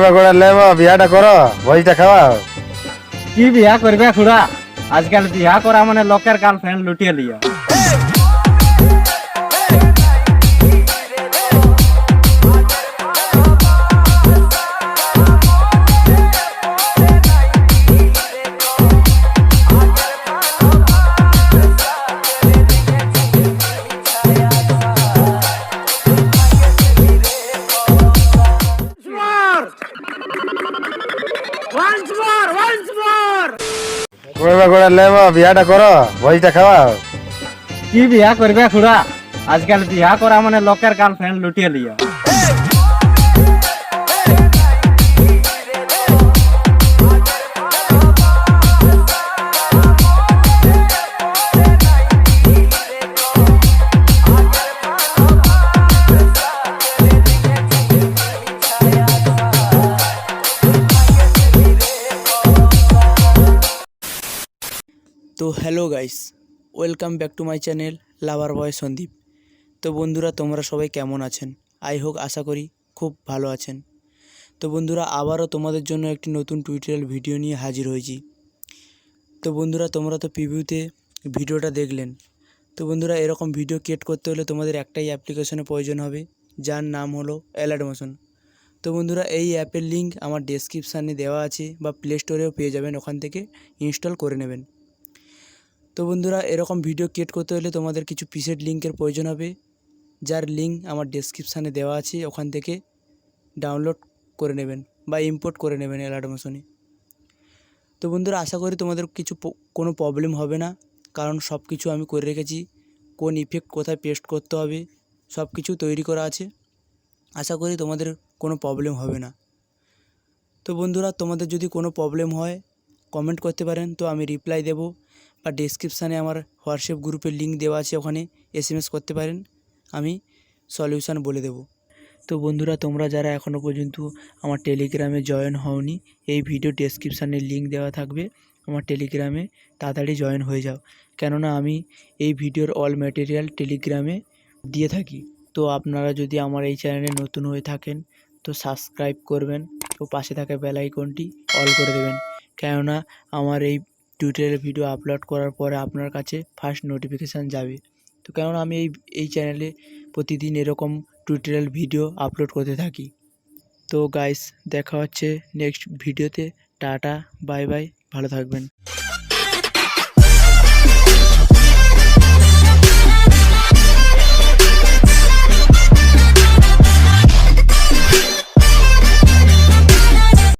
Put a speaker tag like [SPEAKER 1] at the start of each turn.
[SPEAKER 1] কইবা করে লেবা বিয়াটা করো ভোজটা খাওয়াও।
[SPEAKER 2] কি বিয়া করবে খুড়া? আজকাল বিয়া করা মানে লোকের গার্লফ্রেন্ড লুটিয়ে লিয়া।
[SPEAKER 1] কইবা করে লেবা বিয়াটা করো ভোজটা খাওয়াও।
[SPEAKER 2] কি বিয়া করবে খুড়া? আজকাল বিয়া করা মানে লোকের গার্লফ্রেন্ড লুটিয়ে লিয়া।
[SPEAKER 3] তো hello guys, welcome back to my channel lover boy Sandip. তো বন্ধুরা, তোমরা সবাই কেমন আছেন? আশা করি খুব ভালো আছেন। তো বন্ধুরা, আবারও তোমাদের জন্য একটি নতুন টিউটোরিয়াল ভিডিও নিয়ে হাজির হয়েছি। তো বন্ধুরা, তোমরা তো প্রিভিউতে ভিডিওটা দেখলেন। তো বন্ধুরা, এরকম ভিডিও ক্রিয়েট করতে হলে তোমাদের একটাই অ্যাপ্লিকেশনের প্রয়োজন হবে, যার নাম হলো অ্যালাডমোশন। তো বন্ধুরা, এই অ্যাপের লিঙ্ক আমার ডেসক্রিপশানে দেওয়া আছে, বা প্লে স্টোরেও পেয়ে যাবেন, ওখান থেকে ইনস্টল করে নেবেন। তো বন্ধুরা, এরকম ভিডিও ক্রিয়েট করতে হলে তোমাদের কিছু প্রিসেট লিঙ্কের প্রয়োজন হবে, যার লিঙ্ক আমার ডেসক্রিপশানে দেওয়া আছে, ওখান থেকে ডাউনলোড করে নেবেন বা ইম্পোর্ট করে নেবেন অ্যালাডমোশনে। তো বন্ধুরা, আশা করি তোমাদের কোনো প্রবলেম হবে না, কারণ সব কিছু আমি করে রেখেছি। কোন ইফেক্ট কোথায় পেস্ট করতে হবে সব কিছু তৈরি করা আছে। আশা করি তোমাদের কোনো প্রবলেম হবে না। তো বন্ধুরা, তোমাদের যদি কোনো প্রবলেম হয় কমেন্ট করতে পারেন, তো আমি রিপ্লাই দেব, বা ডেসক্রিপশানে আমার হোয়াটসঅ্যাপ গ্রুপের লিঙ্ক দেওয়া আছে, ওখানে SMS করতে পারেন, আমি সলিউশান বলে দেব। তো বন্ধুরা, তোমরা যারা এখনও পর্যন্ত আমার টেলিগ্রামে জয়েন হওনি, এই ভিডিও ডেসক্রিপশানে লিঙ্ক দেওয়া থাকবে, আমার টেলিগ্রামে তাড়াতাড়ি জয়েন হয়ে যাও, কেননা আমি এই ভিডিওর অল ম্যাটেরিয়াল টেলিগ্রামে দিয়ে থাকি। তো আপনারা যদি আমার এই চ্যানেলে নতুন হয়ে থাকেন, তো সাবস্ক্রাইব করবেন ও পাশে থাকা বেল আইকনটি অল করে দেবেন, কেননা আমার এই টিউটোরিয়াল ভিডিও আপলোড করার পরে আপনার কাছে ফার্স্ট নোটিফিকেশান যাবে। তো কেননা আমি এই চ্যানেলে প্রতিদিন এরকম টিউটোরিয়াল ভিডিও আপলোড করতে থাকি। তো গাইস, দেখা হচ্ছে নেক্সট ভিডিওতে। টাটা, বাই বাই, ভালো থাকবেন।